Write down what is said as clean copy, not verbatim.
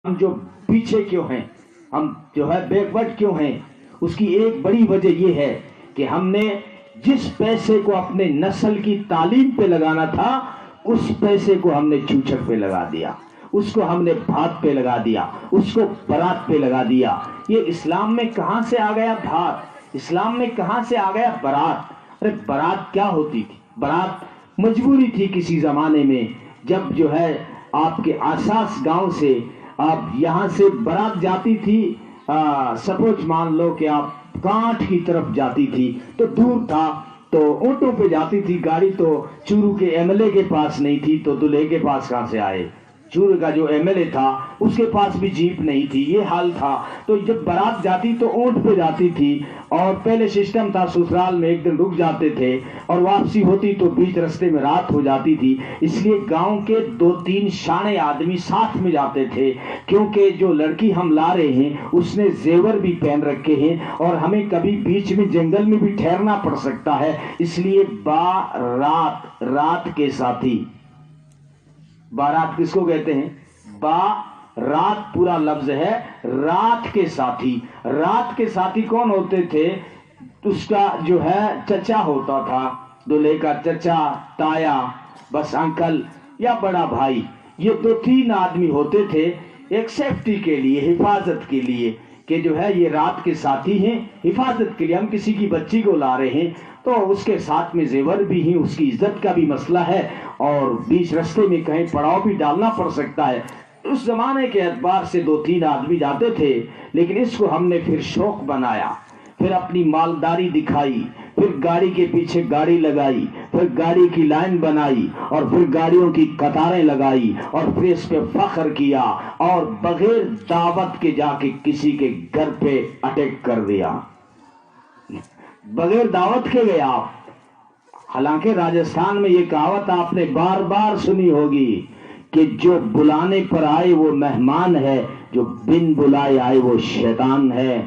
ہم جو پیچھے کیوں ہیں، ہم جو ہے بیکورڈ کیوں ہیں، اس کی ایک بڑی وجہ یہ ہے کہ ہم نے جس پیسے کو اپنے نسل کی تعلیم پہ لگانا تھا اس پیسے کو ہم نے چوچک پہ لگا دیا، اس کو ہم نے بھات پہ لگا دیا، اس کو برات پہ لگا دیا۔ یہ اسلام میں کہاں سے آ گیا بھات؟ اسلام میں کہاں سے آ گیا برات؟ ارے برات کیا ہوتی تھی؟ برات مجبوری تھی کسی زمانے میں، جب جو ہے آپ کے آساس گاؤں سے آپ یہاں سے برات جاتی تھی، سپوز مان لو کہ آپ کانٹ کی طرف جاتی تھی تو دور تھا تو اونٹوں پہ جاتی تھی گاڑی، تو چورو کے ایم ایل اے کے پاس نہیں تھی تو دلہے کے پاس کہاں سے آئے؟ چورو کا جو ایم ایل اے تھا اس کے پاس بھی جیپ نہیں تھی، یہ حال تھا۔ تو جب برات جاتی تو اونٹ پہ جاتی تھی، اور پہلے سسٹم تھا سسرال میں ایک دن رک جاتے تھے اور واپسی ہوتی تو بیچ رستے میں رات ہو جاتی تھی، اس لیے گاؤں کے 2-3 شانے آدمی ساتھ میں جاتے تھے، کیونکہ جو لڑکی ہم لا رہے ہیں اس نے زیور بھی پہن رکھے ہیں اور ہمیں کبھی بیچ میں جنگل میں بھی ٹھہرنا پڑ سکتا ہے، اس لیے بارات، رات کے ساتھی۔ بارات کس کو کہتے ہیں؟ رات پورا لفظ ہے، رات کے ساتھی۔ رات کے ساتھی کون ہوتے تھے؟ اس کا جو ہے چچا ہوتا تھا، دلہے کا چچا، تایا، بس انکل یا بڑا بھائی، یہ 2-3 آدمی ہوتے تھے ایک سیفٹی کے لیے، حفاظت کے لیے، کہ جو ہے یہ رات کے ساتھی ہیں، حفاظت کے لیے ہم کسی کی بچی کو لا رہے ہیں تو اس کے ساتھ میں زیور بھی ہیں، اس کی عزت کا بھی مسئلہ ہے اور بیچ رستے میں کہیں پڑاؤ بھی ڈالنا پڑ سکتا ہے۔ اس زمانے کے اعتبار سے 2-3 آدمی جاتے تھے، لیکن اس کو ہم نے پھر شوق بنایا، پھر اپنی مالداری دکھائی، پھر گاڑی کے پیچھے گاڑی لگائی، پھر گاڑی کی لائن بنائی اور پھر گاڑیوں کی قطاریں لگائی اور پھر اس پہ فخر کیا اور بغیر دعوت کے جا کے کسی کے گھر پہ اٹیک کر دیا، بغیر دعوت کے گیا۔ حالانکہ راجستھان میں یہ کہاوت آپ نے بار بار سنی ہوگی کہ جو بلانے پر آئے وہ مہمان ہے، جو بن بلائے آئے وہ شیطان ہے۔